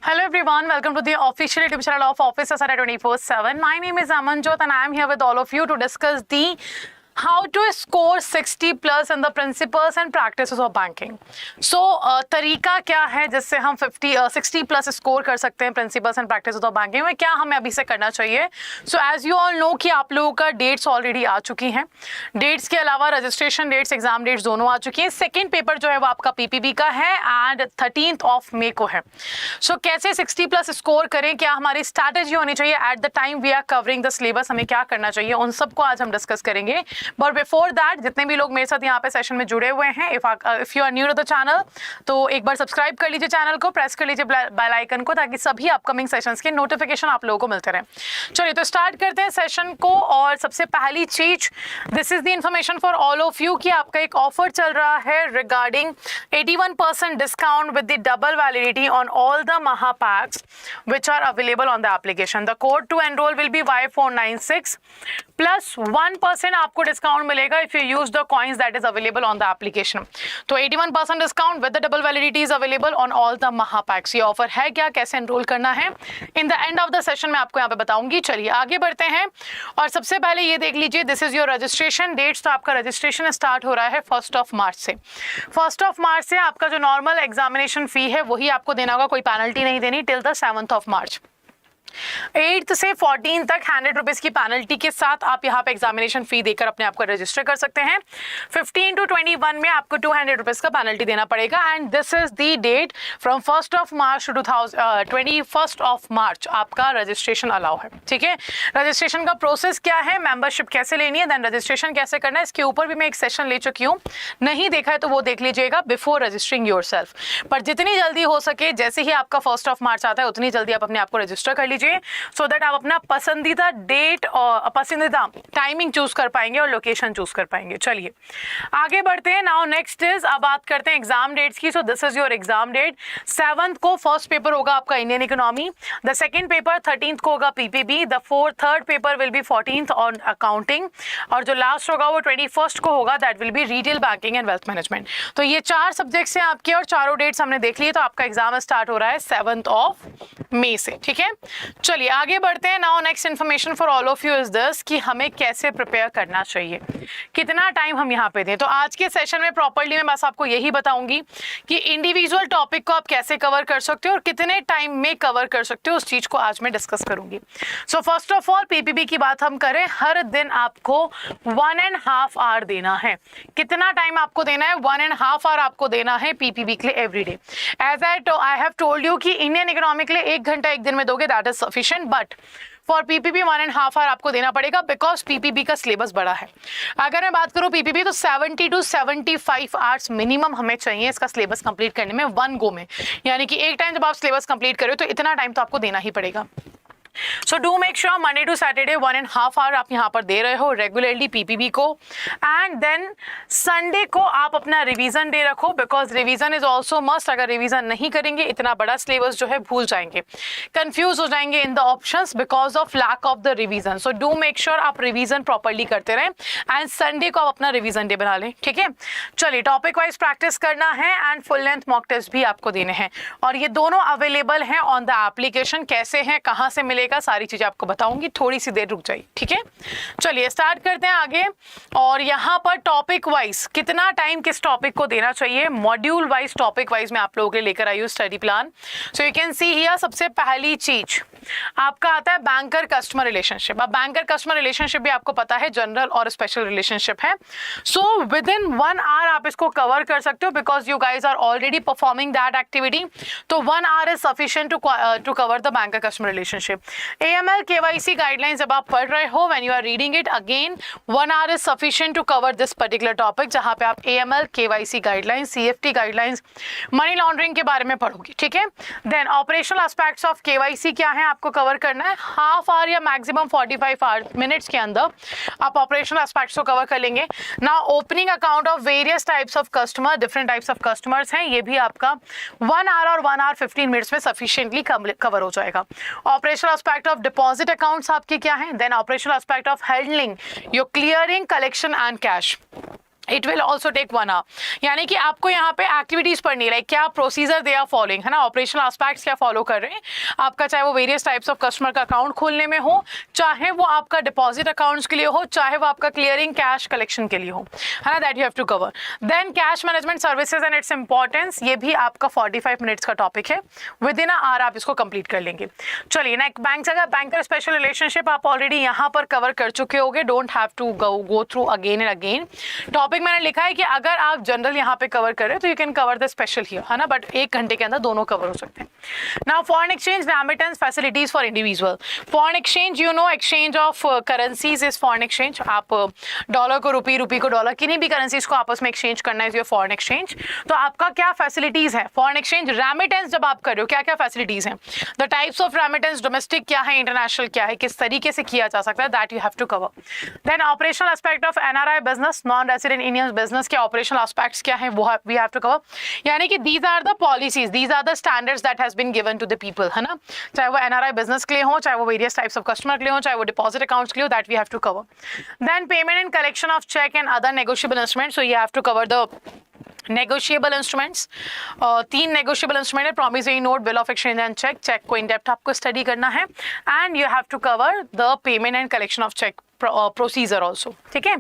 Hello everyone, welcome to the official YouTube channel of Office Asara 24/7. My name is Amanjot and I am here with all of you to discuss the how to score 60 plus in the principles and practices of banking. So तरीका क्या है जिससे हम 60 plus score कर सकते हैं principles and practices of banking में, क्या हमें अभी से करना चाहिए. So as you all know कि आप लोगों का डेट्स ऑलरेडी आ चुकी हैं. डेट्स के अलावा रजिस्ट्रेशन डेट्स, एग्जाम डेट्स दोनों आ चुकी हैं. सेकेंड पेपर जो है वो आपका पीपीबी का है एंड 13 मई को है. सो कैसे 60 प्लस स्कोर करें, क्या हमारी स्ट्रैटेजी होनी चाहिए at the time we are covering the syllabus, हमें क्या करना चाहिए, उन सबको आज हम डिस्कस करेंगे. बट बिफोर दैट जितने भी लोग मेरे साथ यहाँ पे सेशन में जुड़े हुए हैं, if you are new to the channel तो एक बार सब्सक्राइब कर लीजिए चैनल को, प्रेस कर लीजिए बेल आइकन को ताकि सभी अपकमिंग सेशंस के नोटिफिकेशन आप लोगों को मिलते रहें. चलिए तो स्टार्ट करते हैं सेशन को. और सबसे पहली चीज, this is the information for all of you कि आपका एक ऑफर चल रहा है regarding 81% discount with the double validity on all the महा PACS which are available on the application. The code to enroll will be Y496 plus 1% आपको discount मिलेगा if you use the coins that is available on the application. तो 81% discount with the double validity is available on all the maha packs. ये offer है क्या, कैसे enrol करना है, in the end of the session में आपको यहाँ पे बताऊंगी. चलिए आगे बढ़ते हैं और सबसे पहले ये देख लीजिए, this is your registration dates. तो आपका रजिस्ट्रेशन स्टार्ट हो रहा है 1 मार्च से. 1 मार्च से आपका जो नॉर्मल एग्जामिनेशन फी है वही आपको देना होगा, कोई पेनल्टी नहीं देनी टिल द 7 मार्च. 8 से 14 तक 100 रुपीज की पेनल्टी के साथ आप यहाँ पे एग्जामिनेशन फी देकर अपने आप को रजिस्टर कर सकते हैं. 15 to 21 में आपको 200 रुपीज का पेनल्टी देना पड़ेगा. And this is the date from 1 March to 21 March आपका रजिस्ट्रेशन अलाउ है. ठीक है, रजिस्ट्रेशन का प्रोसेस क्या है, मेंबरशिप कैसे लेनी है, देन रजिस्ट्रेशन कैसे करना है, इसके ऊपर भी मैं एक सेशन ले चुकी हूँ. नहीं देखा है तो वो देख लीजिएगा बिफोर रजिस्टरिंग योरसेल्फ. पर जितनी जल्दी हो सके, जैसे ही आपका 1 मार्च आता है उतनी जल्दी आप अपने आप को रजिस्टर कर लीजिए सो दैट आप अपना पसंदीदा डेट और पसंदीदा टाइमिंग चूज कर पाएंगे और लोकेशन चूज कर पाएंगे. चलिए आगे बढ़ते हैं. नाउ नेक्स्ट इज, अब बात करते हैं एग्जाम डेट्स की. So this is your exam date. 7 को फर्स्ट पेपर होगा आपका Indian economy. The second paper 13 को होगा PPB. The third paper will be 14 on accounting और जो लास्ट होगा वो 21 को होगा, that will be retail banking and wealth management. तो ये 4 सब्जेक्ट्स हैं आपके और चारों डेट्स हमने देख लिए. तो आपका एग्जाम स्टार्ट हो रहा है 7 मई से. ठीक है, चलिए आगे बढ़ते हैं. Now next information for all of you is this कि हमें कैसे प्रिपेयर करना चाहिए, कितना टाइम हम यहाँ पे दें. तो आज के सेशन में प्रॉपर्ली मैं बस आपको यही बताऊंगी कि इंडिविजुअल टॉपिक को आप कैसे कवर कर सकते हो और कितने टाइम में कवर कर सकते हो, उस चीज को आज मैं डिस्कस करूंगी. So first of all PPB की बात हम करें, हर दिन आपको 1.5 आवर देना है. कितना टाइम आपको देना है, 1.5 आवर आपको देना है पीपीबी के लिए every day. As I have told you कि इंडियन इकोनॉमी के लिए 1 घंटा एक दिन में दोगे, that is sufficient. But for PPB 1.5 hour आपको देना पड़ेगा बिकॉज पीपीबी का सिलेबस बड़ा है. अगर मैं बात करूं पीपीबी तो 70 to 75 आवर्स मिनिमम हमें चाहिए इसका सिलेबस कंप्लीट करने में, वन गो में. यानी कि एक टाइम जब आप सिलेबस कंप्लीट करो तो इतना टाइम तो आपको देना ही पड़ेगा. So do make sure Monday to Saturday 1.5 hour आप यहाँ पर दे रहे हो रेगुलरली पीपीबी को. एंड देन संडे को आप अपना रिवीजन डे रखो because revision is also must. अगर रिवीजन नहीं करेंगे इतना बड़ा सिलेबस जो है भूल जाएंगे, कंफ्यूज हो जाएंगे in the options because of lack of the revision. So do make sure आप रिवीजन प्रॉपरली करते रहें एंड संडे को आप अपना रिवीजन डे बना लें. ठीक है, चलिए टॉपिक वाइज प्रैक्टिस करना है and full length mock test भी आपको देने हैं और ये दोनों अवेलेबल हैं ऑन द एप्लीकेशन. कैसे हैं, कहाँ से मिले का, सारी चीजें आपको बताऊंगी. थोड़ी सी देर रुक जाइए. ठीक है, चलिए स्टार्ट करते हैं आगे. और यहाँ पर टॉपिक वाइज कितना टाइम किस टॉपिक को देना चाहिए, मॉड्यूल वाइज टॉपिक वाइज मैं आप लोगों के लिए लेकर आई हूँ study plan. So you can see here, सबसे पहली चीज आपका आता है बैंकर कस्टमर रिलेशनशिप. अब बैंकर कस्टमर रिलेशनशिप भी आपको पता है जनरल और स्पेशल रिलेशनशिप है. सो विद इन 1 आवर आप इसको कवर कर सकते हो because you guys are already performing that activity. तो 1 hour is sufficient to cover the banker customer relationship. AML KYC guidelines जब आप पढ़ रहे हो, when you are reading it again 1 hour is sufficient to cover this particular topic, जहां पे आप AML KYC guidelines, CFT guidelines, money laundering के बारे में पढ़ोगे. ठीक है, then operational aspects of KYC क्या है आपको कवर करना है. हाफ आवर या मैक्सिमम 45 मिनट्स के अंदर आप ऑपरेशनल एस्पेक्ट्स को कवर कर लेंगे. Now opening account of various types of customer, different types of customers हैं, ये भी आपका 1 आवर और 1 आवर 15 मिनट्स में सफिशिएंटली कवर हो जाएगा. Operational aspect of deposit accounts आपके क्या हैं, then operational aspect of handling your clearing, collection and cash. It will also take 1 our. यानी कि आपको यहाँ पे एक्टिविटीज पढ़नी है, लाइक क्या प्रोसीजर दे आर फॉलोइंग, है ना, ऑपरेशनल एस्पेक्ट्स क्या फॉलो कर रहे हैं आपका, चाहे वो वेरियस टाइप्स ऑफ कस्टमर का अकाउंट खोलने में हो, चाहे वो आपका डिपॉजिट अकाउंट्स के लिए हो, चाहे वो आपका क्लियरिंग कैश कलेक्शन के लिए हो, है ना, that you have to cover. Then cash management services and its importance, ये भी आपका 45 मिनट्स का टॉपिक है, विद इन आवर आप इसको कंप्लीट कर लेंगे। चलिए नेक्स्ट, बैंक से बैंकर स्पेशल रिलेशनशिप आप ऑलरेडी यहाँ पर कवर कर चुके होंगे, don't have to go through again and again. Topic मैंने लिखा है कि अगर आप जनरल यहाँ पे कवर करें तो you can cover the special here, है ना, बट 1 घंटे के अंदर दोनों कवर हो सकते हैं। Now foreign exchange remittance facilities for individual. Foreign exchange, you know, exchange of currencies is foreign exchange. आप डॉलर को रुपी, रुपी को डॉलर, किन्हीं भी करेंसीज को आपस में एक्सचेंज करना है फॉरेन एक्सचेंज। तो आपका क्या फैसिलिटीज है फॉरेन एक्सचेंज रेमिटेंस जब आप कर रहे हो, क्या क्या फैसिलिटीज हैं, the types of remittance, domestic क्या है, इंटरनेशनल क्या है, किस तरीके से किया जा सकता है, that you have to cover. Then operational aspect of NRI business, non resident Indian business के ऑपरेशनल एस्पेक्ट्स क्या है, वो वी हैव टू कवर। यानी कि these are the policies, these are the standards that has been given to the people, है ना, चाहे वो एनआरआई बिजनेस के लिए हो, चाहे वो वेरियस टाइप्स ऑफ कस्टमर के लिए हो, चाहे वो डिपॉजिट अकाउंट्स के लिए हो, that we have to cover. Then payment and collection of cheque and other negotiable instruments, so you have to cover the negotiable instruments. 3 negotiable instrument है, promissory note, bill of exchange and cheque. Cheque को in depth आपको study करना है, and you have to cover the payment and collection of cheque procedure also, ठीक है।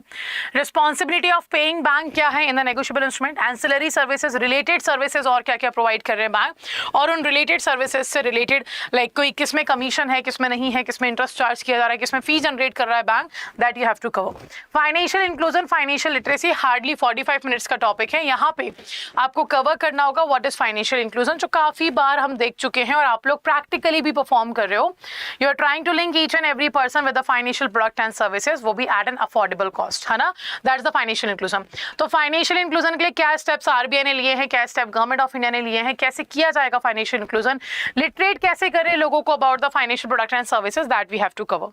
Responsibility of paying bank क्या है in the negotiable instrument, ancillary services, related services और क्या क्या प्रोवाइड कर रहे हैं बैंक, और उन रिलेटेड सर्विसेज से रिलेटेड लाइक कोई किसमें कमीशन है, किसमें नहीं है, किसमें इंटरेस्ट चार्ज किया जा रहा है, किसमें फी जनरेट कर रहा है bank, that you have to cover. Financial inclusion, financial literacy, hardly 45 minutes का टॉपिक है। यहाँ पे आपको कवर करना होगा व्हाट इज फाइनेंशियल इंक्लूजन, जो काफी बार हम देख चुके हैं और आप लोग प्रैक्टिकली भी परफॉर्म कर रहे हो। You are trying to link each and every person with the financial product and services, वो भी एट एन अफोर्डेबल कॉस्ट, है ना, that is the financial inclusion. तो फाइनेंशियल इंक्लूजन के लिए क्या स्टेप्स आरबीआई ने लिए हैं, क्या स्टेप गवर्नमेंट ऑफ इंडिया ने लिए हैं, कैसे किया जाएगा फाइनेंशियल इंक्लूजन, लिटरेट कैसे करें लोगों को about the financial product and services, that we have to cover.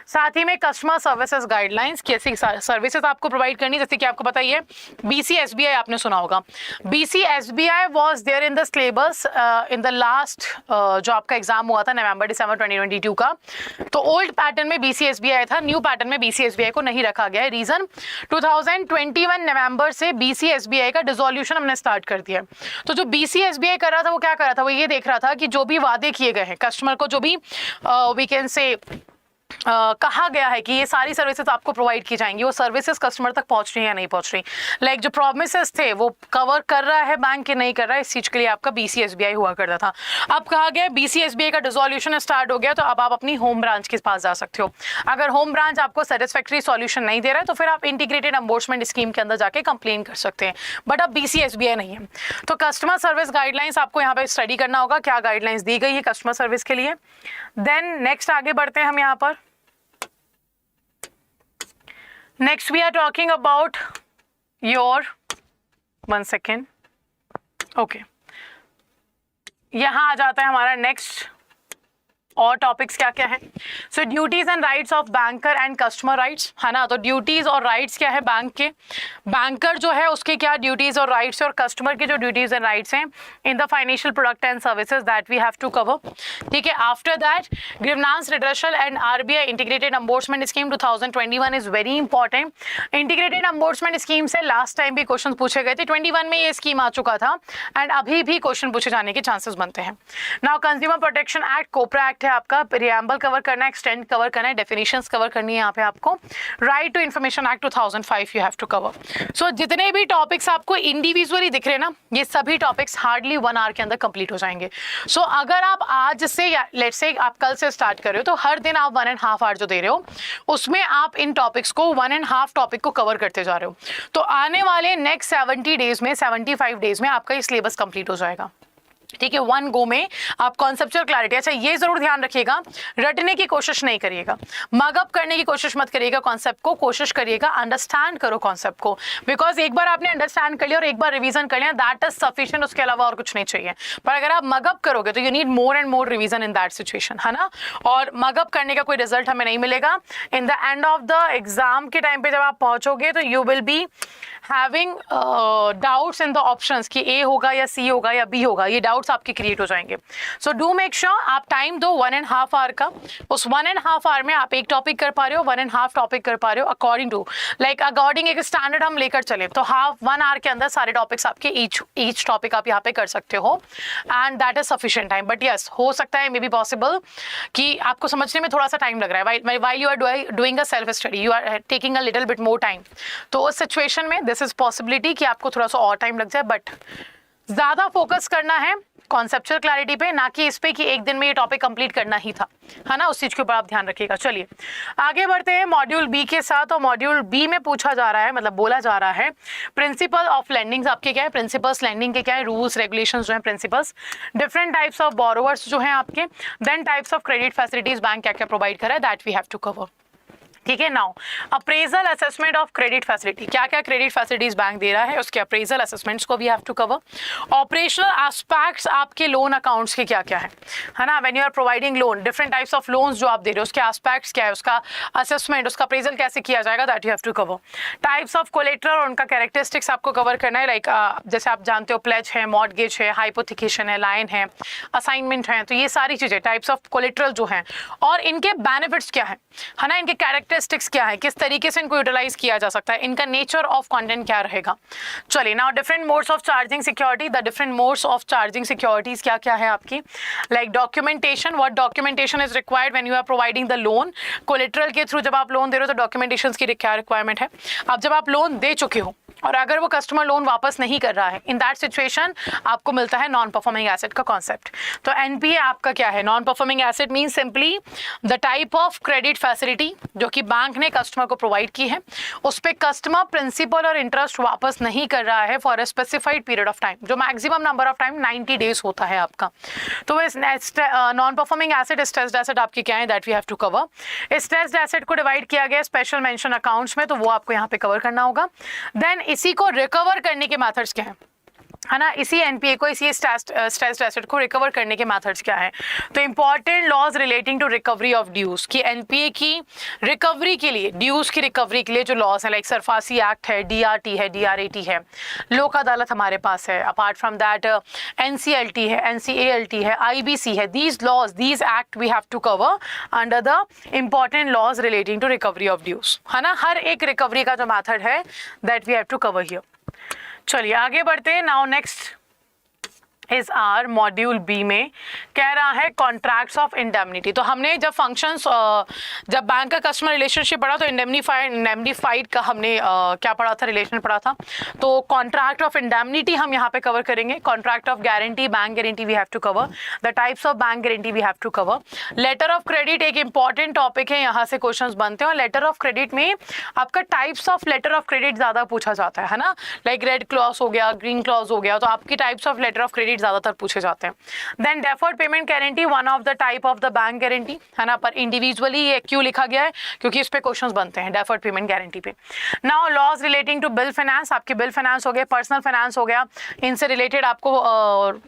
साथ ही में कस्टमर सर्विसेज गाइडलाइंस, कैसी सर्विसेज आपको प्रोवाइड करनी, जैसे कि आपको पता ही है BCSBI आपने सुना होगा। BCSBI was there in the syllabus in the last जो आपका एग्जाम हुआ था नवंबर-दिसंबर 2022 का। तो ओल्ड पैटर्न में BCSBI था, न्यू पैटर्न में BCSBI को नहीं रखा गया है। रीजन 2021 नवंबर से BCSBI का डिसोल्यूशन हमने स्टार्ट कर दिया। तो जो BCSBI कर रहा था वो क्या कर रहा था, वो ये देख रहा था कि जो भी वादे किए गए हैं कस्टमर को, जो भी वी कैन से कहा गया है कि ये सारी सर्विसेज आपको प्रोवाइड की जाएंगी, वो सर्विसेज कस्टमर तक पहुंच रही है या नहीं पहुंच रही, लाइक जो प्रोमिसेस थे वो कवर कर रहा है बैंक के नहीं कर रहा है, इस चीज के लिए आपका BCSBI हुआ करता था। अब कहा गया BCSBI का डिसोल्यूशन स्टार्ट हो गया, तो अब आप अपनी होम ब्रांच के पास जा सकते हो। अगर होम ब्रांच आपको सेटिस्फैक्टरी सॉल्यूशन नहीं दे रहा है तो फिर आप इंटीग्रेटेड एम्बोर्समेंट स्कीम के अंदर जाके कंप्लेन कर सकते हैं, बट अब BCSBI नहीं है। तो कस्टमर सर्विस गाइडलाइंस आपको यहाँ पे स्टडी करना होगा, क्या गाइडलाइंस दी गई है कस्टमर सर्विस के लिए। देन नेक्स्ट आगे बढ़ते हैं हम यहाँ पर। Next we are talking about your, one second, okay, यहाँ आ जाता है हमारा नेक्स्ट और टॉपिक्स क्या क्या है। So duties and rights of banker and customer rights, है ना। तो ड्यूटीज और राइट्स क्या है बैंक के, बैंकर जो है उसके क्या ड्यूटीज और राइट्स है, और कस्टमर के जो ड्यूटीज एंड राइट्स हैं in the financial product and services, that we have to cover, ठीक है। After that grievance redressal and RBI integrated ombudsman scheme 2021 is very important. Integrated ombudsman scheme से last time भी question पूछे गए थे, 21 में ये स्कीम आ चुका था एंड अभी भी क्वेश्चन पूछे जाने के चांसेस बनते हैं। नाउ कंज्यूमर प्रोटेक्शन एक्ट, कोपरा एक्ट है आपका, प्रियम्बल कवर करना है, एक्सटेंड कवर करना है, डेफिनेशंस कवर करनी है यहाँ पे आपको। Right to information act 2005 you have to cover. So जितने भी टॉपिक्स आपको इंडिविजुअली दिख रहे हैं ना, ये सभी टॉपिक्स हार्डली 1 आवर के अंदर कंप्लीट हो जाएंगे। सो अगर आप आज से या लेट्स से आप कल से स्टार्ट कर रहे हो तो हर दिन आप 1.5 आवर जो दे रहे हो उसमें आप इन टॉपिक्स को 1.5 टॉपिक को कवर करते जा रहे हो। तो आने वाले नेक्स्ट 70 डेज में 75 डेज में आपका ये सिलेबस कंप्लीट हो जाएगा, ठीक है। 1 गो में आप कॉन्सेप्चुअल क्लैरिटी, अच्छा ये जरूर ध्यान रखिएगा, रटने की कोशिश नहीं करिएगा, मगअप करने की कोशिश मत करिएगा, कॉन्सेप्ट को कोशिश करिएगा अंडरस्टैंड करो कॉन्सेप्ट को, बिकॉज एक बार आपने अंडरस्टैंड कर लिया और एक बार रिवीजन कर लिया, दैट इज सफिशिएंट, उसके अलावा और कुछ नहीं चाहिए। पर अगर आप मगअप करोगे तो you need more and more revision in that situation, है ना। और मगअप करने का कोई रिजल्ट हमें नहीं मिलेगा। इन the end of the exam के टाइम पे जब आप पहुंचोगे तो you will be having doubts in the options कि A होगा या C होगा या B होगा, ये डाउट डाउट्स आपके क्रिएट हो जाएंगे. सो डू मेक श्योर आप टाइम दो 1.5 आवर का. उस 1.5 आवर में आप एक टॉपिक कर पा रहे हो, 1.5 टॉपिक कर पा रहे हो अकॉर्डिंग टू अकॉर्डिंग एक स्टैंडर्ड हम लेकर चले तो 1 आवर के अंदर सारे टॉपिक्स आपके ईच टॉपिक आप यहाँ पे कर सकते हो and that is sufficient time. But yes, हो सकता है मे बी पॉसिबल कि आपको समझने में थोड़ा सा टाइम लग रहा है while you are doing a self study, you are taking a little bit more time. तो उस सिचुएशन में दिस इज पॉसिबिलिटी कि आपको थोड़ा सा और टाइम लग जाए. बट ज्यादा फोकस करना है कॉन्सेप्चुअल क्लैरिटी पे, ना कि इस पे कि एक दिन में ये टॉपिक कंप्लीट करना ही था, है ना. उस चीज के ऊपर आप ध्यान रखिएगा. चलिए आगे बढ़ते हैं मॉड्यूल बी के साथ. और मॉड्यूल बी में पूछा जा रहा है, मतलब बोला जा रहा है, प्रिंसिपल ऑफ लेंडिंग्स आपके क्या है, प्रिंसिपल्स लेंडिंग के क्या है, रूल्स रेगुलेशंस जो है, principles, different types of borrowers जो है आपके, then types of credit facilities bank क्या क्या प्रोवाइड कर रहा है, that we have to cover. ठीक है. Now appraisal assessment of credit facility, क्या क्या क्रेडिट फैसिलिटीज बैंक दे रहा है, उसके अप्रेजल असेसमेंट्स को भी have to cover. Operational aspects आपके लोन अकाउंट्स के क्या क्या है ना. When you are providing loan, different types of loans जो आप दे रहे हो उसके एस्पेक्ट्स क्या है, उसका असेसमेंट, उसका अप्रेजल कैसे किया जाएगा, that you have to cover. Types of collateral और उनका कैरेक्टरिस्टिक्स आपको कवर करना है. लाइक जैसे आप जानते हो प्लेज है, मॉर्गेज है, हाइपोथिकेशन है, लाइन है, असाइनमेंट है. तो ये सारी चीजें टाइप्स ऑफ कोलेटरल जो है और इनके बेनिफिट्स क्या है ना, इनके कैरेक्टरिस्टिक्स क्या है, किस तरीके से इनको यूटिलाइज किया जा सकता है, इनका नेचर ऑफ कंटेंट क्या रहेगा. चलिए now different modes of charging security. The different modes of charging securities क्या क्या है आपकी. Like documentation, what documentation is required when you are providing the loan. Collateral के थ्रू जब आप लोन दे रहे हो तो डॉक्यूमेंटेशन की क्या रिक्वायरमेंट है. अब जब आप लोन दे चुके हो और अगर वो कस्टमर लोन वापस नहीं कर रहा है, इन दैट सिचुएशन आपको मिलता है नॉन परफॉर्मिंग एसेट का कॉन्सेप्ट. तो एनपीए आपका क्या है, non performing asset mean simply the type of credit facility जो कि बैंक ने कस्टमर को प्रोवाइड की है, उस पे कस्टमर प्रिंसिपल और इंटरेस्ट वापस नहीं कर रहा है for a specified period of time, जो maximum number of time 90 days होता है आपका. तो non performing asset, stressed asset आपकी क्या है, that we have to cover. Stressed asset को डिवाइड किया गया स्पेशल मेंशन अकाउंट्स में, तो वो आपको यहाँ पे कवर करना होगा. देन इसी को रिकवर करने के मेथड्स क्या है ना, इसी एनपीए को, इसी स्ट्रेस्ड एसेट को रिकवर करने के मेथड्स क्या है. तो important laws relating to recovery of dues, की एनपीए की रिकवरी के लिए, ड्यूज की रिकवरी के लिए जो लॉज है, लाइक सरफासी एक्ट है, डीआरटी है, डीआरएटी है, लोक अदालत हमारे पास है, अपार्ट फ्रॉम दैट एनसीएलटी है, एनसीएएलटी है, आईबीसी है. These laws, these act we have to cover under the important laws relating to recovery of dues, है ना. हर एक रिकवरी का जो मेथड है that we have to cover here. चलिए आगे बढ़ते हैं. Now next is our module B में कह रहा है कॉन्ट्रैक्ट्स ऑफ इंडेमनिटी. तो हमने जब फंक्शंस, जब बैंक का कस्टमर रिलेशनशिप पढ़ा तो इंडेमनिफाइड का हमने क्या पढ़ा था, रिलेशन पढ़ा था. तो कॉन्ट्रैक्ट ऑफ इंडेमनिटी हम यहाँ पे कवर करेंगे. Contract of guarantee, bank guarantee we have to cover. The types of bank guarantee we have to cover. Letter of credit एक इंपॉर्टेंट टॉपिक है, यहाँ से क्वेश्चंस बनते हैं. और लेटर ऑफ क्रेडिट में आपका types of letter of credit ज्यादा पूछा जाता है ना. लाइक रेड क्लॉज हो गया, ग्रीन क्लॉज हो गया, तो आपकी types of letter of credit ज्यादातर पूछे जाते हैं. Then deferred payment guarantee, one of the type of the bank guarantee, है ना. पर इंडिविजुअली ये क्यों लिखा गया है, क्योंकि इस पे क्वेश्चंस बनते हैं डेफर्ड पेमेंट गारंटी पे. Now laws relating to bill finance, आपके बिल फाइनेंस हो गए, पर्सनल फाइनेंस हो गया, इनसे रिलेटेड आपको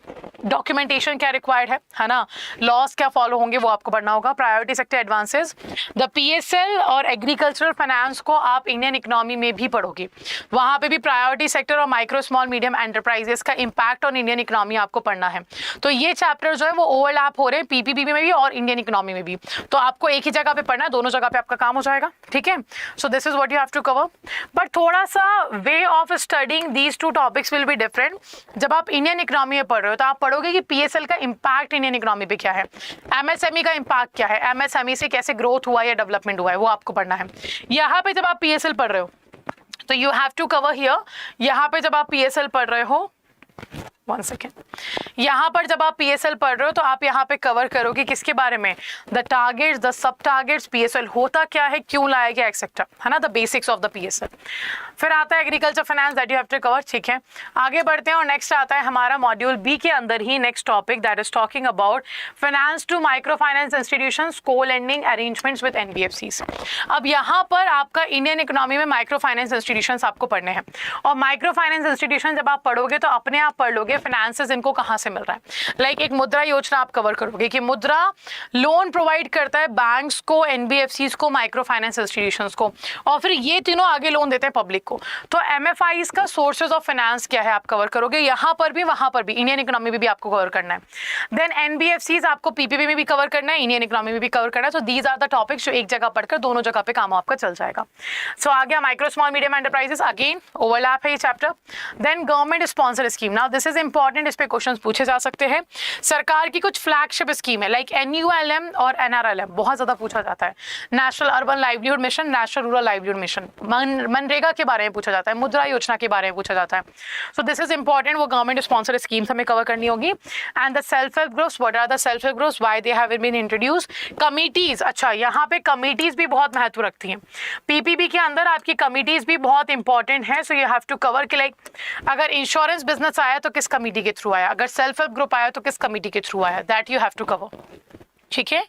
डॉक्यूमेंटेशन क्या रिक्वायर्ड है ना. लॉज क्या फॉलो होंगे वो आपको पढ़ना होगा. Priority sector advances, the PSL और एग्रीकल्चरल फाइनेंस को आप इंडियन इकोनॉमी में भी पढ़ोगे. वहां पे भी प्रायोरिटी सेक्टर और माइक्रो स्मॉल मीडियम एंटरप्राइजेस का इंपैक्ट ऑन इंडियन इकोनॉमी आपको पढ़ना है. तो ये चैप्टर जो है वो ओवरलैप हो रहे हैं पीपीपी में भी और इंडियन इकोनॉमी में भी. तो आपको एक ही जगह पे पढ़ना है, दोनों जगह पे आपका काम हो जाएगा. ठीक है. So this is what you have to cover. But थोड़ा सा way of studying these two topics will be different. जब आप इंडियन इकोनॉमी में पढ़ रहे हो तो आप पढ़ोगे कि पीएसएल का इंपैक्ट इंडियन इकोनॉमी पे क्या है, एमएसएमई का इंपैक्ट क्या है, एमएसएमई से कैसे ग्रोथ हुआ या डेवलपमेंट हुआ है, वो आपको पढ़ना है. यहाँ पे जब आप पीएसएल पढ़ रहे हो तो you have to cover here. यहाँ पे जब आप पीएसएल पढ़ रहे हो, वन सेकेंड, यहाँ पर जब आप पीएसएल पढ़ रहे हो तो आप यहाँ पे कवर करोगे किसके बारे में, the targets, the sub targets, PSL होता क्या है, क्यों लाया गया, एक्सेट्रा, है ना. The basics of the PSL. फिर आता है agriculture finance, that you have to cover. ठीक है. आगे बढ़ते हैं और नेक्स्ट आता है हमारा मॉड्यूल बी के अंदर ही next topic that is talking about finance to micro finance institutions, co lending arrangements with NBFCs. अब यहाँ पर आपका इंडियन इकोनॉमी में माइक्रो फाइनेंस इंस्टीट्यूशंस आपको पढ़ने हैं. और माइक्रो फाइनेंस इंस्टीट्यूशन जब आप पढ़ोगे तो अपने आप पढ़ लोगे फाइनेंसेस इनको कहाँ से मिल रहा है। लाइक एक मुद्रा योजना आप कवर करोगे कि मुद्रा लोन प्रोवाइड करता है बैंक्स को, एनबीएफसीज को, माइक्रो फाइनेंस इंस्टीट्यूशंस को, और फिर ये तीनों आगे लोन देते हैं पब्लिक को। तो एमएफआईज का सोर्सेज ऑफ फाइनेंस क्या है आप कवर करोगे, यहाँ पर भी वहां पर भी, इंडियन इकोनॉमी में भी आपको कवर करना है। देन एनबीएफसीज आपको पीपीपी में भी कवर करना है, इंडियन इकोनॉमी में भी कवर करना है। So these are the topics जो एक जगह पढ़कर दोनों जगह पे काम आपका चल जाएगा। सो आ गया micro small medium enterprises, again overlap है ये chapter. Then government sponsor scheme, now this is important, इस पे क्वेश्चंस पूछे जा सकते हैं। सरकार की कुछ फ्लैगशिप स्कीम है लाइक एनयूएलएम और एनआरएलएम, बहुत ज्यादा पूछा जाता है। National urban livelihood mission, national rural livelihood mission, MNREGA के बारे में पूछा जाता है, मुद्रा योजना के बारे में पूछा जाता है। सो दिस इज इंपॉर्टेंट, वो गवर्नमेंट स्पॉन्सर स्कीम्स हमें कवर करनी होगी। And the self help groups, what are the self help groups, why they have been introduced. Committees, अच्छा यहाँ पे कमिटीज भी बहुत महत्व रखती हैं। पीपीबी के अंदर आपकी कमिटीज भी बहुत इंपॉर्टेंट है। So you have to cover कि लाइक अगर इंश्योरेंस बिजनेस आया तो किस कमिटी के थ्रू आया, अगर सेल्फ हेल्प ग्रुप आया तो किस कमिटी के थ्रू आया, that you have to cover. ठीक है,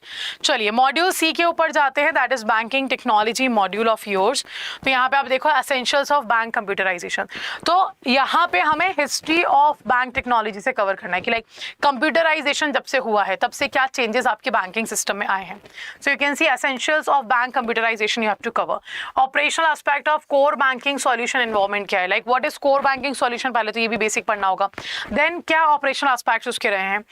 चलिए मॉड्यूल सी के ऊपर जाते हैं, that is banking technology module of yours. तो यहाँ पे आप देखो एसेंशियल्स ऑफ बैंक कंप्यूटराइजेशन। तो यहाँ पे हमें हिस्ट्री ऑफ बैंक टेक्नोलॉजी से कवर करना है कि लाइक कंप्यूटराइजेशन जब से हुआ है तब से क्या चेंजेस आपके बैंकिंग सिस्टम में आए हैं। So you can see essentials of bank computerization you have to cover. Operational aspect of core banking solution environment क्या है, like what is core banking solution, पहले तो ये भी बेसिक पढ़ना होगा। देन क्या ऑपरेशनल एस्पेक्ट्स उसके रहे हैं।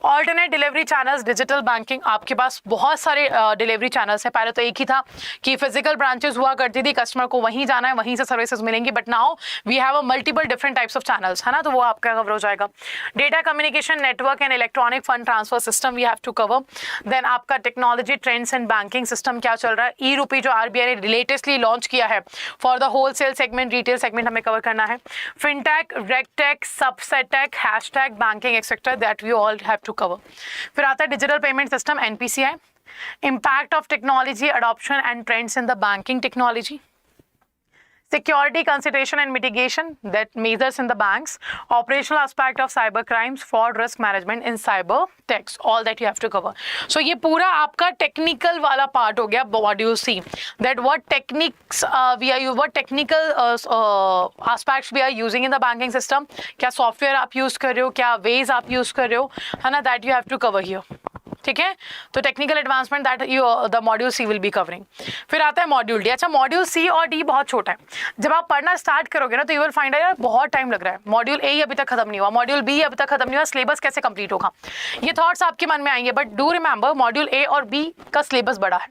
Alternate delivery channels, digital banking, आपके पास बहुत सारे डिलीवरी चैनल्स हैं। पहले तो एक ही था कि फिजिकल ब्रांचेस हुआ करती थी, कस्टमर को वहीं जाना है, वहीं से सर्विसेज मिलेंगी, but now we have a multiple different types of channels, है ना, तो वो आपका कवर हो जाएगा। Data communication network and electronic fund transfer system we have to cover. Then आपका technology trends and banking system क्या चल रहा है। ई रूपी जो आरबीआई ने लेटेस्टली लॉन्च किया है for the wholesale segment, retail segment हमें कवर करना है। Fintech, regtech, suptech, hashtag banking etcetera, that we all have to cover. फिर आता है digital payment system NPCI, impact of technology adoption and trends in the banking technology, security consideration and mitigation that measures in the banks, operational aspect of cyber crimes, fraud risk management in cyber techs, all that you have to cover. So ये पूरा आपका technical वाला part हो गया module C, that what techniques what technical aspects we are using in the banking system, क्या software आप use कर रहे हो, क्या वेज आप यूज कर रहे हो, है ना, that you have to cover here। ठीक है, तो technical advancement that you the module C will be covering. फिर आता है मॉड्यूल डी। अच्छा मॉड्यूल सी और डी बहुत छोटा है, जब आप पढ़ना स्टार्ट करोगे ना तो यू विल फाइंड यार बहुत टाइम लग रहा है, मॉड्यूल ए अभी तक खत्म नहीं हुआ, मॉड्यूल बी अभी तक खत्म नहीं हुआ, सिलेबस कैसे कंप्लीट होगा, ये थॉट्स आपके मन में आएंगे। But do remember module A और बी का सिलेबस बड़ा है।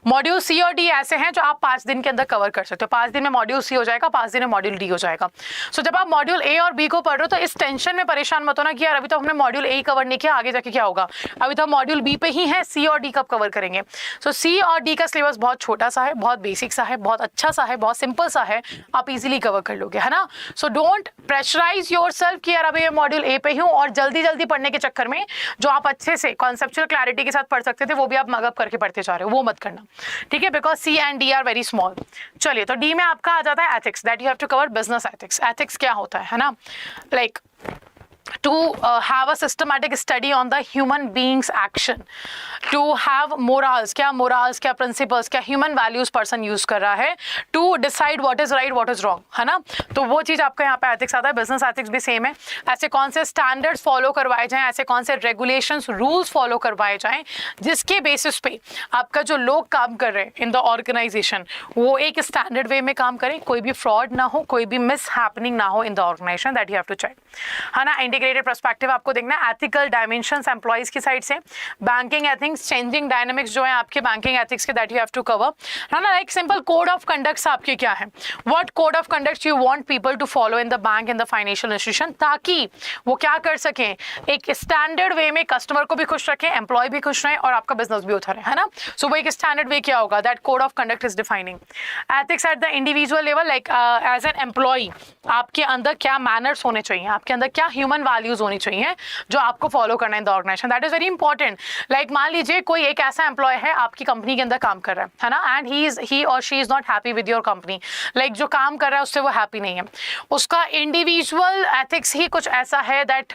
मॉड्यूल सी और डी ऐसे हैं जो आप 5 दिन के अंदर कवर कर सकते हो। 5 दिन में मॉड्यूल सी हो जाएगा, 5 दिन में मॉड्यूल डी हो जाएगा। सो जब आप मॉड्यूल ए और बी को पढ़ रहे हो तो इस टेंशन में परेशान मत होना कि यार अभी तो हमने मॉड्यूल ए कवर नहीं किया, आगे जाके क्या होगा, अभी तो मॉड्यूल बी पे ही है, सी और डी कब कवर करेंगे। सो सी और डी का सिलेबस बहुत छोटा सा है, बहुत बेसिक सा है, बहुत अच्छा सा है, बहुत सिंपल सा है, आप इजीली कवर कर लोगे, है ना। सो डोंट प्रेशराइज योरसेल्फ कि यार अभी मैं मॉड्यूल ए पे हूं और जल्दी जल्दी पढ़ने के चक्कर में जो आप अच्छे से कॉन्सेप्चुअल क्लैरिटी के साथ पढ़ सकते थे वो भी आप मगअप करके पढ़ते जा रहे हो, वो मत करना, ठीक है, because C and D are very small. चलिए तो डी में आपका आ जाता है ethics, that you have to cover business ethics. Ethics क्या होता है ना, like to have a systematic study on the human beings action, to have morals, क्या morals, क्या principles, क्या human values person use कर रहा है, to decide what is right, what is wrong, है ना। तो वो चीज़ आपका यहाँ पे ethics आता है। business ethics भी same है, ऐसे कौन से standards follow करवाए जाएं, ऐसे कौन से regulations, rules follow करवाए जाएं जिसके basis पे आपका जो लोग काम कर रहे हैं in the organization वो एक standard way में काम करें, कोई भी fraud ना हो, कोई भी mishappening ना हो in the organization, that you have to check, है ना। इंटीग्रेटेड पर्सपेक्टिव आपको देखना है, एथिकल डायमेंशंस एम्प्लॉइज की साइड से, बैंकिंग एथिक्स, चेंजिंग डायनामिक्स जो है आपके बैंकिंग एथिक्स के, that you have to cover, है ना। एक सिंपल कोड ऑफ कंडक्ट्स आपके क्या है, what code of conducts you want people to follow in the bank, in the financial institution, ताकि वो क्या कर सकें, एक स्टैंडर्ड वे में कस्टमर को भी खुश रखें, एम्प्लॉय भी खुश रहे और आपका बिजनेस भी उठा रहे, है ना। सो वो एक स्टैंडर्ड वे क्या होगा, that code of conduct is defining ethics at the individual level, like as an employee आपके अंदर क्या मैनर्स होने चाहिए, आपके अंदर क्या ह्यूमन वैल्यूज होनी चाहिए जो आपको फॉलो करना है in the organization, that is very important. Like मान लीजिए कोई एक ऐसा एम्प्लॉय है आपकी कंपनी के अंदर काम कर रहा है ना, एंड ही और she is not happy with your company, like जो काम कर रहा है उससे वो हैप्पी नहीं है, उसका इंडिविजुअल एथिक्स ही कुछ ऐसा है that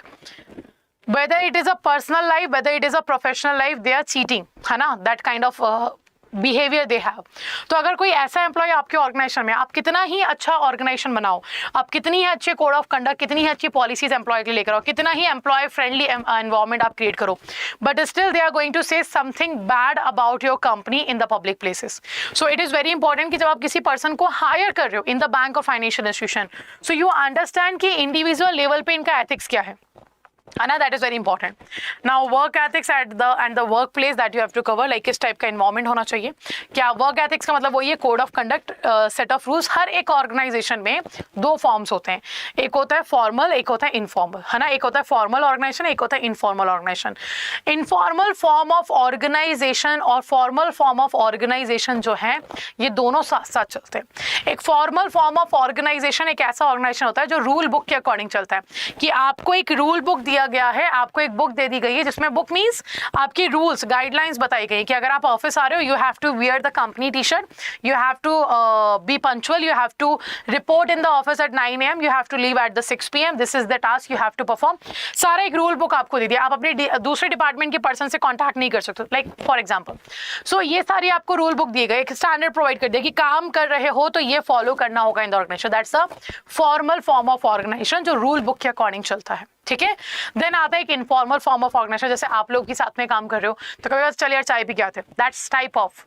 whether it is a personal life, whether it is a professional life, they are cheating, है ना, that kind of behaviour they have. तो अगर कोई ऐसा एम्प्लॉय आपके ऑर्गेनाइजेशन में, आप कितना ही अच्छा ऑर्गेनाइजेशन बनाओ, आप कितनी ही अच्छे कोड ऑफ कंडक्ट, कितनी ही अच्छी पॉलिसीज एम्प्लॉय के लिए लेकर आओ, कितना ही एम्प्लॉय फ्रेंडली एनवायरमेंट आप क्रिएट करो, but still they are going to say something bad about your company in the public places. So it is very important कि जब आप किसी पर्सन को हायर कर रहे हो इन द बैंक और financial institution, so you understand कि इंडिविजुअल लेवल पे इनका एथिक्स क्या है ना, that is very important. Now work ethics at the workplace that you have to cover, like किस टाइप का environment होना चाहिए। क्या work ethics का मतलब वही है code of conduct, set of rules. हर एक ऑर्गेनाइजेशन में दो फॉर्म्स होते हैं, एक होता है फॉर्मल, एक होता है इनफॉर्मल, है ना। एक होता है फॉर्मल ऑर्गेनाइजेशन, एक होता है informal organization. Informal form of organization और फॉर्मल फॉर्म ऑफ ऑर्गेनाइजेशन जो है ये दोनों साथ साथ चलते हैं। एक फॉर्मल फॉर्म ऑफ ऑर्गेनाइजेशन एक ऐसा ऑर्गेनाइजेशन होता है जो रूल बुक के अकॉर्डिंग चलता है, कि आपको एक रूल बुक दिया गया है, आपको एक बुक दे दी गई है जिसमें बुक मींस आपकी रूल्स गाइडलाइंस बताई गई कि अगर आप ऑफिस आ रहे हो you have to wear the company T shirt, you have to be punctual, you have to report in the office at 9 AM, you have to leave at the 6 PM, this is the task you have to perform. सारा एक rule book आपको दे दिया, आप अपने दूसरे department के person से contact नहीं कर सकते, लाइक फॉर एग्जाम्पल। सो ये सारी आपको रूल बुक दिए गए, एक स्टैंडर्ड प्रोवाइड कर दिया कि काम कर रहे हो तो ये फॉलो करना होगा in the organization. That's a formal form of organization जो रूल बुक के अकॉर्डिंग चलता है, ठीक है। देन आता है एक इनफॉर्मल फॉर्म ऑफ ऑर्गेनाइजेशन, जैसे आप लोग के साथ में काम कर रहे हो तो कभी चलिए यार चाय पी के आते हैं, that's type of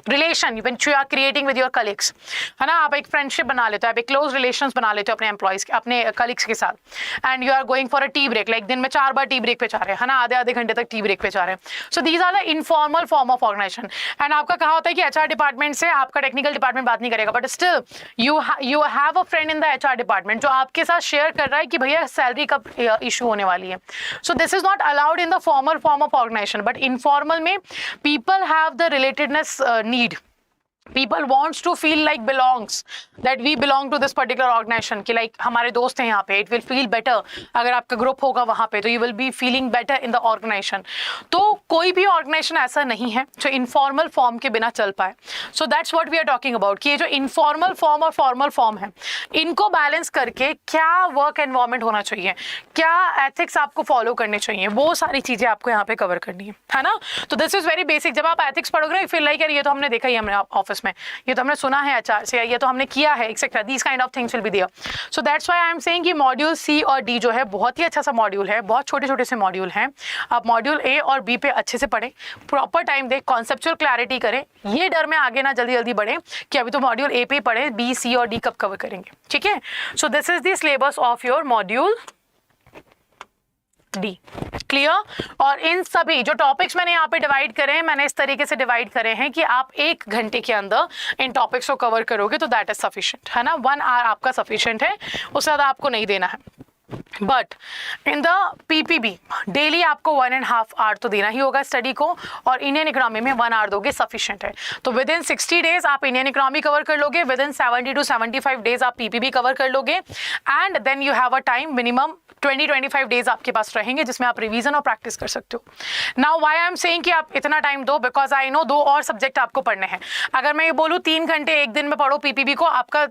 relation when you are creating with your colleagues, है ना। आप एक फ्रेंडशिप बना लेते हो, आप एक क्लोज रिलेशंस बना लेते हो अपने एम्प्लॉइज के, अपने कलीग्स के साथ, and you are going for a tea break, like दिन में 4 बार टी ब्रेक पे जा रहे हैं, है ना, आधे आधे घंटे तक टी ब्रेक पे जा रहे हैं। So these are the informal form of organization. And आपका कहा होता है कि HR डिपार्टमेंट से आपका टेक्निकल डिपार्टमेंट बात नहीं करेगा, but still you have a friend in the HR department जो आपके साथ शेयर कर रहा है कि भैया सैलरी कब इशू होने वाली है। So this is not allowed in the formal form of organisation, but informal में people have the relatedness need, people wants to feel like belongs, that we belong to this particular organization, कि like हमारे दोस्त हैं यहाँ पे, it will feel better अगर आपका group होगा वहाँ पे तो you will be feeling better in the organization। तो कोई भी ऑर्गेनाइजेशन ऐसा नहीं है जो इनफॉर्मल फॉर्म के बिना चल पाए। So that's what we are talking about कि ये जो इनफॉर्मल फॉर्म और फॉर्मल फॉर्म है इनको बैलेंस करके क्या वर्क एनवायरनमेंट होना चाहिए, क्या एथिक्स आपको फॉलो करने चाहिए, वो सारी चीजें आपको यहाँ पे कवर करनी है ना। तो दिस इज वेरी बेसिक। जब आप एथिक्स पढ़ोगे फील लाइक यार ये तो हमने देखा ही हमने ऑफिस में, ये तो हमने सुना है HR से, ये तो हमने किया है etcetera, these kind of things will be there. So that's why I am saying कि मॉड्यूल C और D जो है बहुत ही अच्छा सा मॉड्यूल है, बहुत छोटे छोटे से मॉड्यूल हैं। आप मॉड्यूल A और B पे अच्छे से पढ़ें, प्रॉपर टाइम दें, कॉन्सेप्चुअल क्लैरिटी करें, ये डर में आगे ना जल्दी जल्दी बढ़े कि अभी तो मॉड्यूल A पे ही पढ़े, B C और D कब कवर करेंगे, ठीक है। So this is the syllabus of your module D, clear. और इन सभी जो टॉपिक्स मैंने यहाँ पे डिवाइड करे हैं, मैंने इस तरीके से डिवाइड करे हैं कि आप 1 घंटे के अंदर इन टॉपिक्स को कवर करोगे तो दैट इज सफिशिएंट, है ना। 1 आवर आपका सफिशिएंट है, उससे ज़्यादा आपको नहीं देना है। But in the PPB daily आपको 1.5 आवर तो देना ही होगा स्टडी को, और इंडियन इकोनॉमी में 1 आवर दोगे सफिशिएंट है। तो विद इन 60 डेज आप इंडियन इकोनॉमी कवर कर लोगे, विद इन 70 to 75 डेज आप PPB कवर कर लोगे, and then you have a time minimum 20-25 days आपके पास रहेंगे जिसमें आप रिवीजन और प्रैक्टिस कर सकते हो। Now why I am saying कि आप इतना टाइम दो, बिकॉज आई नो 2 और सब्जेक्ट आपको पढ़ने हैं। अगर मैं ये बोलूँ 3 घंटे एक दिन में पढ़ो PPB को, आपका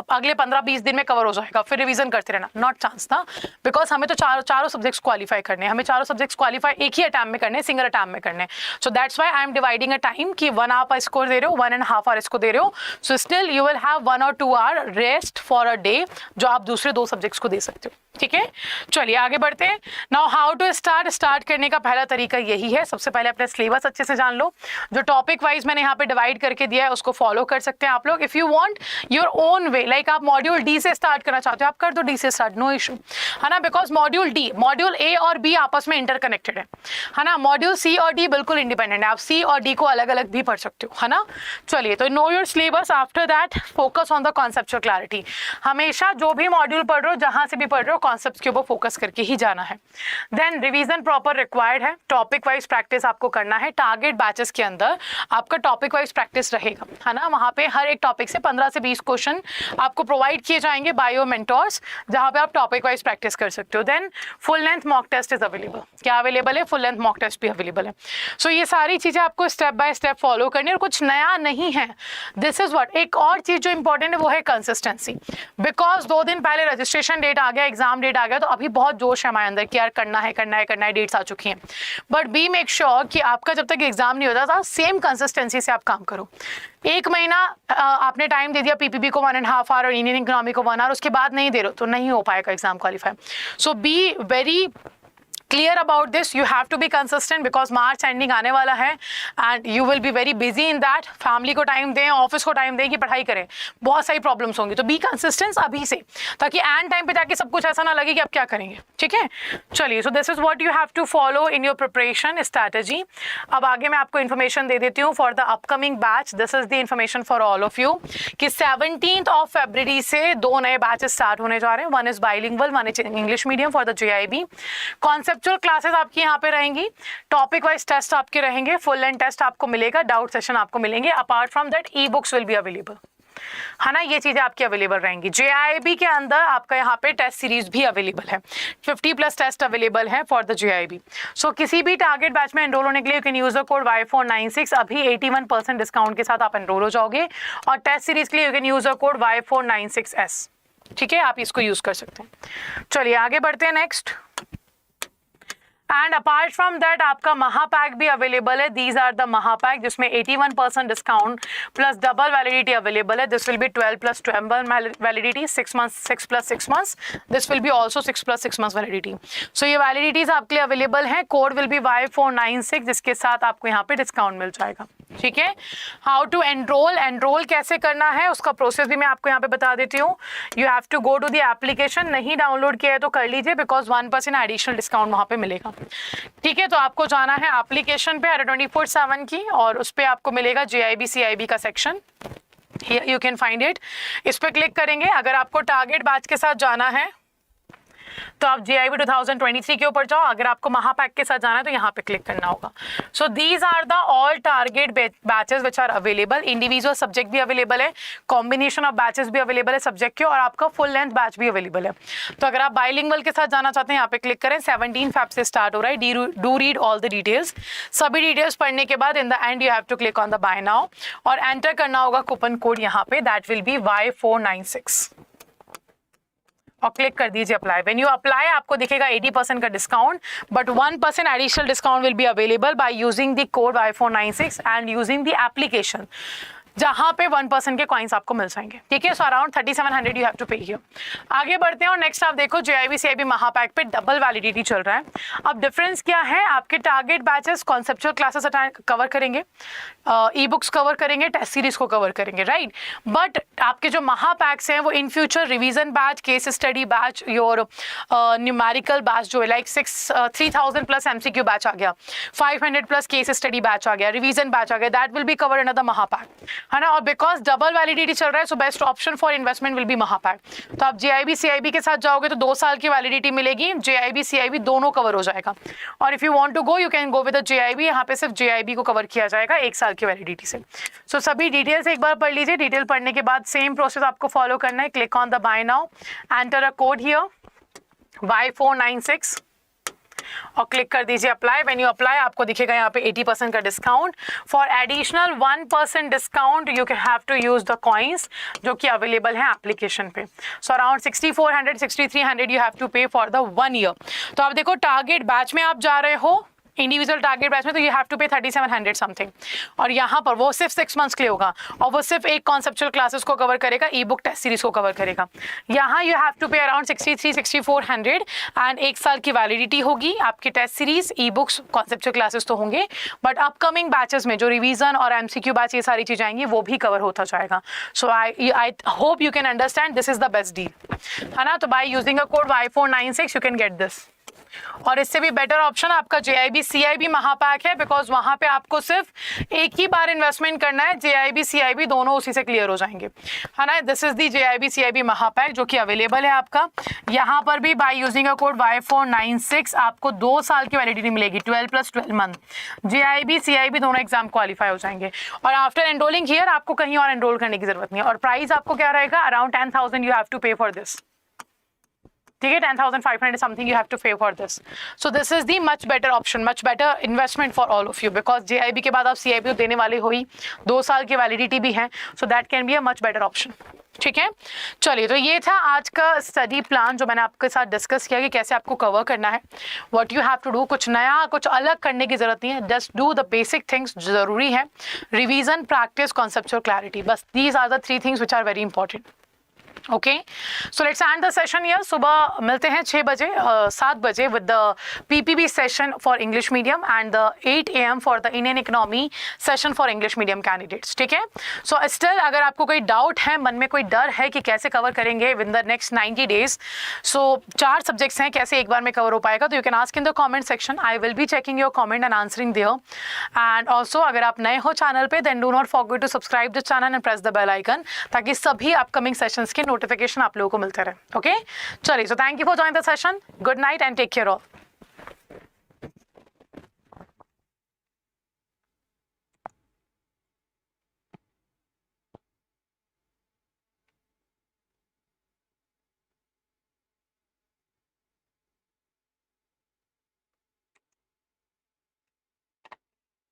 अगले 15-20 दिन में कवर हो जाएगा, फिर रिवीजन करते रहना, नॉट चांस ना, बिकॉज हमें तो चारों सब्जेक्ट्स क्वालिफाई करने हैं, हमें चारों सब्जेक्ट्स क्वालिफाई एक ही अटैम्प में करने, सिंगल अटैम्प में करने। सो that's why I am dividing a time कि 1 आवर इसको दे रहे हो, 1.5 आवर इसको दे रहे हो। So still you will have 1 or 2 hour rest for a day जो आप दूसरे 2 सब्जेक्ट्स को दे सकते हो, ठीक है। चलिए आगे बढ़ते हैं। नाउ हाउ टू स्टार्ट करने का पहला तरीका यही है, सबसे पहले अपने सिलेबस अच्छे से जान लो, जो टॉपिक वाइज मैंने यहाँ पे डिवाइड करके दिया है उसको फॉलो कर सकते हैं आप लोग। If you want your own way, like आप मॉड्यूल D से स्टार्ट करना चाहते हो आप कर दो D से स्टार्ट, नो इशू, है ना, बिकॉज मॉड्यूल A और B आपस में इंटरकनेक्टेड है ना। मॉड्यूल C और D बिल्कुल इंडिपेंडेंट है, आप C और D को अलग अलग भी पढ़ सकते हो, है ना। चलिए तो know your syllabus, after that focus on the conceptual clarity. हमेशा जो भी मॉड्यूल पढ़ रहे हो, जहां से भी पढ़ रहे हो, कॉन्सेप्ट के ऊपर फोकस करके ही जाना है। देन रिवीजन प्रॉपर रिक्वायर्ड है, टॉपिक वाइज प्रैक्टिस आपको करना है। टारगेट बैचेस के अंदर आपका टॉपिक वाइज प्रैक्टिस रहेगा, है ना। वहां पे हर एक टॉपिक से 15 से 20 क्वेश्चन आपको प्रोवाइड किए जाएंगे बाय योर मेंटर्स, जहां पे आप टॉपिक वाइज प्रैक्टिस कर सकते हो. Then full length mock test is available. क्या अवेलेबल है? फुल लेंथ मॉक टेस्ट भी अवेलेबल है. सो ये सारी चीज़ें आपको स्टेप बाय स्टेप फॉलो करनी है और कुछ नया नहीं है. This is what. एक और चीज़ जो इंपॉर्टेंट है वो है कंसिस्टेंसी. बिकॉज 2 दिन पहले रजिस्ट्रेशन डेट आ गया, एग्जाम डेट आ गया, तो अभी बहुत जोश है हमारे अंदर कि यार करना है, डेट्स आ चुकी हैं. बट बी मेक श्योर कि आपका जब तक एग्जाम नहीं होता था सेम कंसिस्टेंसी से आप काम करो. 1 महीना आपने टाइम दे दिया पीपीबी को 1.5 आवर और इंडियन इकोनॉमी को 1 आवर, उसके बाद नहीं दे रहे हो तो नहीं हो पाएगा exam qualify. So be very clear about this. You have to be consistent because March ending आने वाला है and you will be very busy in that. Family को टाइम दें, ऑफिस को टाइम दें कि पढ़ाई करें, बहुत सारी प्रॉब्लम्स होंगी. तो बी कंसिस्टेंट अभी से, ताकि एंड टाइम पे जाके सब कुछ ऐसा ना लगे कि आप क्या करेंगे. ठीक है, चलिए. So this is what you have to follow in your preparation strategy. अब आगे मैं आपको इन्फॉर्मेशन दे देती हूँ for the upcoming batch. This is the information for all of you कि 17 फरवरी से 2 नए बैचेस स्टार्ट होने जा रहे हैं. One is bilingual, one is English medium for the JIB. Conceptual classes आपकी यहाँ पे रहेंगी, टॉपिक वाइज टेस्ट आपके रहेंगे, फुल लेंथ टेस्ट आपको मिलेगा, डाउट सेशन आपको मिलेंगे. Apart from that e books will be available, है ना. ये चीजें आपकी अवेलेबल रहेंगी. JIB के अंदर आपका यहाँ पे टेस्ट सीरीज भी अवेलेबल है. 50+ टेस्ट अवेलेबल है फॉर द JIB. सो किसी भी टारगेट बैच में एनरोल होने के लिए you can use the code Y496. अभी 81% डिस्काउंट के साथ आप एनरोल हो जाओगे. और टेस्ट सीरीज के लिए you can use the code Y496S. ठीक है, आप इसको यूज कर सकते हैं. चलिए आगे बढ़ते हैं next. And apart from that आपका महापैक भी अवेलेबल है. दीज आर द महापैक जिसमें 81% discount plus double validity available है. This will be 12+12 validity, 6 months, 6+6 months. This will be also 6+6 months validity. So ये वैलिडिटीज आपके लिए अवेलेबल हैं. कोड विल बी Y496 जिसके साथ आपको यहाँ पे डिस्काउंट मिल जाएगा. ठीक है, हाउ टू एनरोल कैसे करना है उसका प्रोसेस भी मैं आपको यहाँ पे बता देती हूँ. You have to go to the application. नहीं डाउनलोड किया है तो कर लीजिए बिकॉज 1% एडिशनल डिस्काउंट वहाँ पे मिलेगा. ठीक है, तो आपको जाना है एप्लीकेशन पे 24/7 की और उस पर आपको मिलेगा JIB CIB का section. You can find it. इस पर क्लिक करेंगे. अगर आपको टारगेट बैच के साथ जाना है तो आप JIB 2023 के ऊपर जाओ. अगर आपको महापैक के साथ जाना है तो यहाँ पे क्लिक करना होगा. So these are the all target batches which are available. Individual subject भी अवेलेबल है, कॉम्बिनेशन ऑफ बैचेस भी अवेलेबल है सब्जेक्ट के, और आपका फुल लेंथ बैच भी अवेलेबल है. तो अगर आप बाइलिंगुअल के साथ जाना चाहते हैं यहाँ पे क्लिक करें. 17 Feb से स्टार्ट हो रहा है. Do read all the details. सभी डिटेल्स पढ़ने के बाद in the end you have to click on the buy now और एंटर करना होगा कूपन कोड यहाँ पे. दैट विल बी Y496 और क्लिक कर दीजिए अप्लाई. व्हेन यू अप्लाई आपको दिखेगा 80% का discount, but 1% additional discount will be available by using the code Y496 and using the application, जहां पे 1% के कॉइन्स आपको मिल जाएंगे. ठीक है, so around 3700 you have to pay here. आगे बढ़ते हैं और नेक्स्ट आप देखो JIB CIB महापैक पे डबल वैलिडिटी चल रहा है. अब डिफरेंस क्या है? आपके target batches conceptual classes cover करेंगे, ई बुक्स कवर करेंगे, टेस्ट सीरीज को कवर करेंगे, राइट. बट आपके जो महापैक्स हैं वो in future revision batch, case study batch, your numerical batch जो है लाइक 3000+ MCQ बैच आ गया, 500+ केस स्टडी बैच आ गया, रिवीजन बैच आ गया, that will be cover under the Mahapack, है ना. और बिकॉज डबल वैलिडिटी चल रहा है so best option for investment will be Mahapack. तो आप JIB CIB के साथ जाओगे तो 2 साल की वैलिडिटी मिलेगी. JIB CIB दोनों कवर हो जाएगा. और if you want to go you can go with the JIB. यहाँ पे सिर्फ JIB को कवर किया जाएगा 1 साल की वैलिडिटी से. सो सभी डिटेल्स एक बार पढ़ लीजिए. डिटेल पढ़ने के बाद सेम प्रोसेस आपको फॉलो करना है. Click on the buy now, enter a code here Y496 और क्लिक कर दीजिए अप्लाई. व्हेन यू अप्लाई आपको दिखेगा यहाँ पे 80% का discount. For additional 1% discount you can have to use the coins जो कि अवेलेबल है एप्लीकेशन पे. So around 6400 6300 you have to pay for the 1 year. तो आप देखो टारगेट बैच में आप जा रहे हो, इंडिविजुअल टारगेट बैच में, तो यू हैव टू पे 3700 समथिंग. और यहाँ पर वो सिर्फ 6 months के लिए होगा और वो सिर्फ एक कॉन्सेप्चुअल क्लासेस को कवर करेगा, ई बुक टेस्ट सीरीज को कवर करेगा. यहाँ you have to pay around 63-6400 and 1 साल की वैलिडिटी होगी. आपकी test series, e books, conceptual classes तो होंगे, बट अपकमिंग बैचेस में जो रिवीजन और MCQ बैच ये सारी चीजें आएंगी वो भी कवर होता जाएगा. So I hope you can understand this is the best deal, है ना. तो by using a code Y496 you can get this. और इससे भी बेटर ऑप्शन आपका JIB CIB महापैक है बिकॉज वहां पे आपको सिर्फ एक ही बार इन्वेस्टमेंट करना है. JIB CIB दोनों उसी से क्लियर हो जाएंगे, है ना. This is the JIB CIB महापैक जो कि अवेलेबल है आपका. यहाँ पर भी bye using a code Y496 आपको 2 साल की वैलिडिटी मिलेगी, 12+12 मंथ. JIB CIB दोनों एग्जाम क्वालिफाई हो जाएंगे. और आफ्टर एनरोलिंग हियर आपको कहीं और एनरोल करने की जरूरत नहीं है. और प्राइस आपको क्या रहेगा? Around 10,000 you have to pay for this. ठीक है, 10,500 something you have to pay for this. So this is the much better option, much better investment for all of you, because JIB के बाद आप CIB तो देने वाले हो ही, 2 साल की वैलिडिटी भी है, so that can be a much better option. ठीक है, चलिए, तो ये था आज का स्टडी प्लान जो मैंने आपके साथ डिस्कस किया कि कैसे आपको कवर करना है, what you have to do. कुछ नया, कुछ अलग करने की जरूरत नहीं है, just do the basic things. जरूरी है रिवीजन, प्रैक्टिस, कॉन्सेप्चुअल क्लैरिटी, बस these are the 3 things which are very important. Okay, so let's end the session here. सुबह मिलते हैं 6 बजे 7 बजे with the PPB session for English medium and the 8 AM for the Indian economy session for English medium candidates. ठीक है, so still अगर आपको कोई डाउट है, मन में कोई डर है कि कैसे कवर करेंगे with the next 90 days, so 4 subjects हैं, कैसे एक बार में कवर हो पाएगा, तो you can ask in the comment section. I will be checking your comment and answering there. And also अगर आप नए हो चैनल पे, then do not forget to subscribe this channel and press the bell icon, ताकि सभी upcoming sessions के notification आप लोगों को मिलते रहे. ओके, चलिए, so thank you for joining the session. Good night and take care all.